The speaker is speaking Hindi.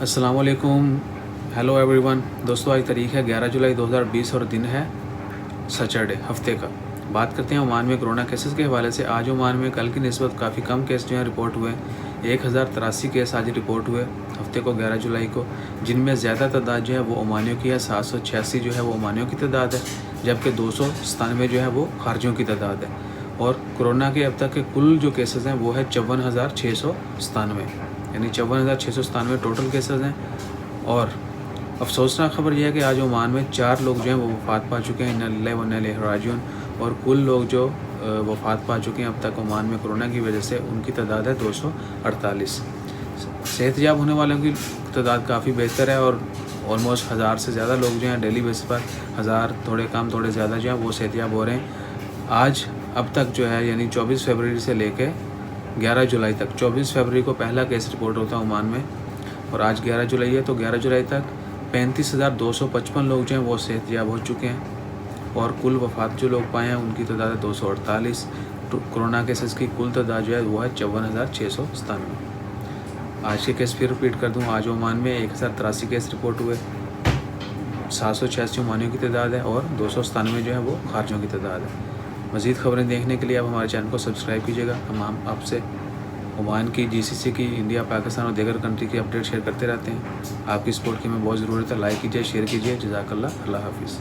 अस्सलाम वालेकुम, हेलो एवरीवन। दोस्तों, आज तारीख है 11 जुलाई 2020 और दिन है सैटरडे हफ्ते का। बात करते हैं ओमान में कोरोना केसेस के हवाले से। आज ओमान में कल की निस्बत काफ़ी कम केस जो हैं रिपोर्ट हुए। 1083 केस आज रिपोर्ट हुए हफ्ते को 11 जुलाई को, जिनमें ज़्यादा तादाद जो है वो ओमानियों की है। 786 जो है वो ओमानियों की तादाद है, जबकि 297 जो है वो खारजियों की तादाद है। और कोरोना के अब तक के कुल जो केसेस हैं वो है 54,697, यानी 54,697 टोटल केसेस हैं। और अफसोसनाक खबर यह है कि आज ओमान में 4 लोग जो हैं वो वफ़ात पा चुके हैं, इन्ना लिल्लाहि व इन्ना इलैहि राजिऊन। और कुल लोग जो वफ़ात पा चुके हैं अब तक ओमान में कोरोना की वजह से, उनकी तादाद है 248। सेहतयाब होने वालों की तादाद काफ़ी बेहतर है और ऑलमोस्ट 1000 से ज़्यादा लोग जो हैं डेली बेसिस पर 1000 थोड़े कम थोड़े ज़्यादा जो हैं वो सेहतयाब हो रहे हैं। आज अब तक जो है यानी 24 फरवरी से लेकर 11 जुलाई तक, 24 फरवरी को पहला केस रिपोर्ट होता है ओमान में और आज 11 जुलाई है, तो 11 जुलाई तक 35,255 लोग जो हैं वो सेहतयाब हो चुके हैं। और कुल वफ़ात जो लोग पाए हैं उनकी तादाद है 248। कोरोना केसेस की कुल तादाद जो है वो है 54,697। आज के केस फिर रिपीट कर दूँ। आज ओमान में 1083 केस रिपोर्ट हुए, 786 ओमानियों की तादाद है और 297 जो है वो खारजियों की तादाद है। मज़ीद खबरें देखने के लिए आप हमारे चैनल को सब्सक्राइब कीजिएगा। हम आपसे ओमान की, GCC की, इंडिया, पाकिस्तान और दीगर कंट्री की अपडेट शेयर करते रहते हैं। आपकी सपोर्ट की हमें बहुत ज़रूरत है। लाइक कीजिए, शेयर कीजिए। जज़ाकल्लाह, अल्लाह हाफ़िज़।